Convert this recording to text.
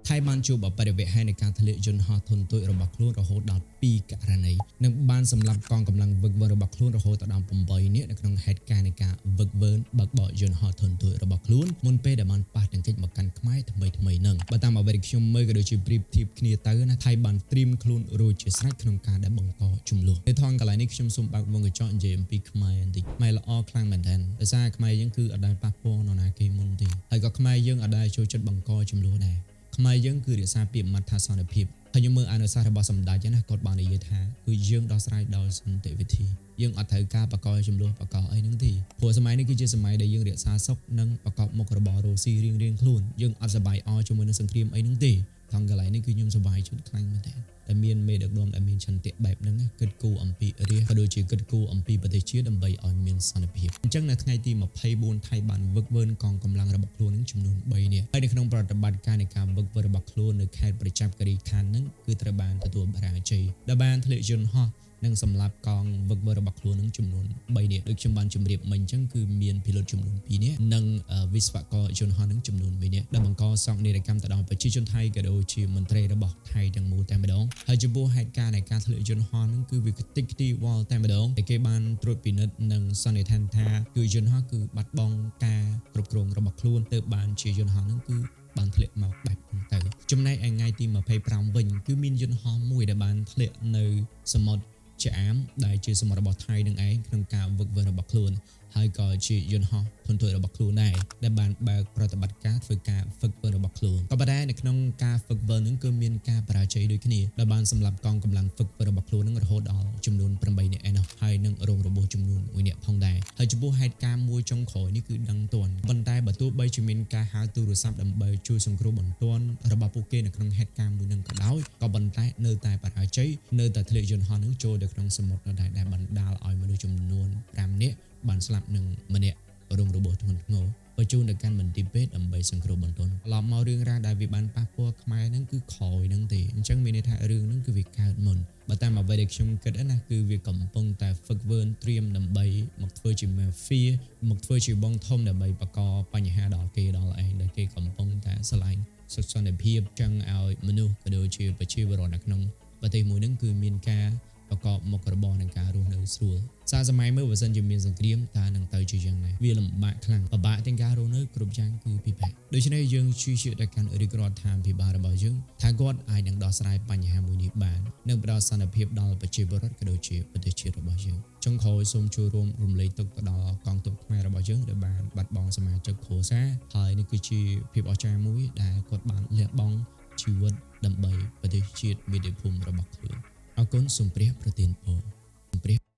ថៃបានជួបបរិវេហេនៃការធ្លាក់យន្តហោះធុនតូចរបស់ខ្លួនរហូតដល់2ករណីនិងបានសម្លាប់កងកម្លាំងវឹកវើរបស់ខ្លួនរហូតដល់8នាក់នៅក្នុងហេតុការណ៍នៃការវឹកវើបើកបរយន្តហោះធុនតូចរបស់ខ្លួនមុនពេលដែលបានប៉ះទង្គិចមកកាន់ខ្មែរថ្មីនឹងបើតាមអ្វីដែលខ្ញុំមើលក៏ដូចជាប្រៀបធៀបគ្នាទៅណាថៃបានត្រៀមខ្លួនរួចជាស្រេចក្នុងការដែលបង្កចំនួននៅថងកន្លែងនេះខ្ញុំសូមបើកវងកញ្ចក់និយាយអំពីខ្មែរបន្តិចខ្មែរល្អខ្លាំងមែនទែនដោយសារខ្មែរយើងគឺអត់ដែលប៉ះពាល់នរណាគេមុនទេហើយក៏ខ្មែរយើងអត់ដែលចូលចិត្តបង្កចំនួនដែរខ្មែរយើងគឺរក្សាពាក្យមាត់ថាសន្តិភាពហើយខ្ញុំមើលអនុសាសន៍របស់សម្ដេចណាគាត់បាននិយាយថាគឺយើងដោះស្រាយដោយសន្តិវិធីយើងអត់ត្រូវការបង្កចំនួនបង្កអីហ្នឹងទេព្រោះសម័យនេះគឺជាសម័យដែលយើងរក្សាសុខនិងបង្កមុខរបររស់ស៊ីរៀងខ្លួនយើងអត់សប្បាយអរជាមួយនឹងសង្គ្រាមអីហ្នឹងទេថងកន្លែងនេះគឺខ្ញុំសប្បាយចិត្តខ្លាំងមែនទែនតែមានមេដឹកនាំដែលមានឆន្ទៈបែបហ្នឹងគិតគូរអំពីរាជក៏ដូចជាគិតគូរអំពីប្រទេសជាតិដើម្បីឲ្យមានសន្តិភាពអញ្ចឹងនៅថ្ងៃទី24ថៃបានវឹកវើកងកម្លាំងរបស់ខ្លួននឹងចំនួន3នាក់ហើយនៅក្នុងប្រតិបត្តិការនៃការវឹកវើរបស់ខ្លួននៅខេត្តប្រចាំគិរីខណ្ឌហ្នឹងគឺត្រូវបានទទួលបរាជ័យដែលបានធ្លាក់យន្តហោះនិងសម្រាប់កងវឹកវើរបស់ខ្លួននឹងចំនួន3នាក់ដូចខ្ញុំបានជម្រាបមិញអញ្ចឹងគឺមានពីលុតចំនួន2នាក់និងវិស្វករយន្តហោះនឹងចំនួន2នាក់ដែលបង្កសោកនាដកម្មទៅដល់ប្រជាជនថៃក៏ដូចជាមន្ត្រីរបស់ថៃទាំងមូលតែម្ដងហើយចំពោះហេតុការណ៍នៃការធ្លាក់យន្តហោះនឹងគឺវាខ្ទេចខ្ទីវល់តែម្ដងតែគេបានត្រួតពិនិត្យនិងសន្និដ្ឋានថាគឺយន្តហោះគឺបាត់បង់ការគ្រប់គ្រងរបស់ខ្លួនទើបបានជាយន្តហោះនឹងគឺបានធ្លាក់មកបែបហ្នឹងទៅចំណែកឯថ្ងៃទី25វិញគឺមានយន្តហោះមួយដែលបានធ្លាក់នៅសមុទ្រជាអាមដែលជាសមុទ្ររបស់ថៃនឹងឯងក្នុងការវឹកវើរបស់ខ្លួនហើយក៏ជាយន្តហោះធុនតូចរបស់ខ្លួនដែរដែលបានបើកប្រតិបត្តិការធ្វើការហ្វឹកវើរបស់ខ្លួនក៏ប៉ុន្តែនៅក្នុងការហ្វឹកវើនឹងគឺមានការបរាជ័យដូចគ្នាដែលបានសម្លាប់កងកម្លាំងហ្វឹកវើរបស់ខ្លួននឹងរហូតដល់ចំនួន8នាក់ឯណោះហើយនឹងរងរបួសចំនួន1នាក់ផងដែរហើយចំពោះហេតុការណ៍មួយចុងក្រោយនេះគឺដឹងទាន់ប៉ុន្តែបើទោះបីជាមានការហៅទូរស័ព្ទដើម្បីជួយសង្គ្រោះបន្ទាន់របស់ពួកគេនៅក្នុងហេតុការណ៍មួយនឹងក៏ដោយក៏ប៉ុន្តែនៅតែបរាជ័យនៅតែធ្លាក់យន្តហោះនឹងចូលទៅក្នុងសមុទ្រនៅដែរដែលបណ្ដាលឲ្យមនុស្សចំនួន5នាក់បានស្លាប់នឹងម្នាក់រងរបួសធ្ងន់ធ្ងរបញ្ជូនទៅកាន់មន្ទីរពេទ្យដើម្បីសង្គ្រោះបន្ទាន់ឡប់មករឿងរ៉ាវដែលវាបានប៉ះពាល់ខ្មែរហ្នឹងគឺក្រោយហ្នឹងទេអញ្ចឹងមានន័យថារឿងហ្នឹងគឺវាកើតមុនបើតាមអ្វីដែលខ្ញុំគិតណាគឺវាកំពុងតែហ្វឹកវើត្រៀមដើម្បីមកធ្វើជា mafia មកធ្វើជាបងធំដើម្បីបង្កបញ្ហាដល់គេដល់ឯងដែលគេកំពុងតែឆ្លាញ់សុខសន្តិភាពចង់ឲ្យមនុស្សក៏ដូចជាប្រជាពលរដ្ឋនៅក្នុងប្រទេសមួយហ្នឹងគឺមានការប្រកបមុខរបរនឹងការរស់នៅស្រួលសារសម័យមើលបើសិនជាមានសង្គ្រាមតើនឹងទៅជាយ៉ាងណាវាលំបាកខ្លាំងពិបាកទាំងការរស់នៅគ្រប់យ៉ាងគឺពិបាកដូច្នេះយើងជឿជាក់ដល់កាន់រាជរដ្ឋាភិបាលរបស់យើងថាគាត់អាចនឹងដោះស្រាយបញ្ហាមួយនេះបាននិងផ្ដល់សន្តិភាពដល់ប្រជាពលរដ្ឋក៏ដូចជាប្រទេសជាតិរបស់យើងចុងក្រោយសូមចូលរួមរំលែកទុក្ខទៅដល់កងទ័ពខ្មែររបស់យើងដែលបានបាត់បង់សមាជិកគ្រួសារហើយនេះគឺជាភាពអស្ចារ្យមួយដែលគាត់បានលះបង់ជីវិតដើម្បីប្រទេសជាតិមាតុភូមិរបស់ខ្លួនអរគុណសូមព្រះប្រទានពរ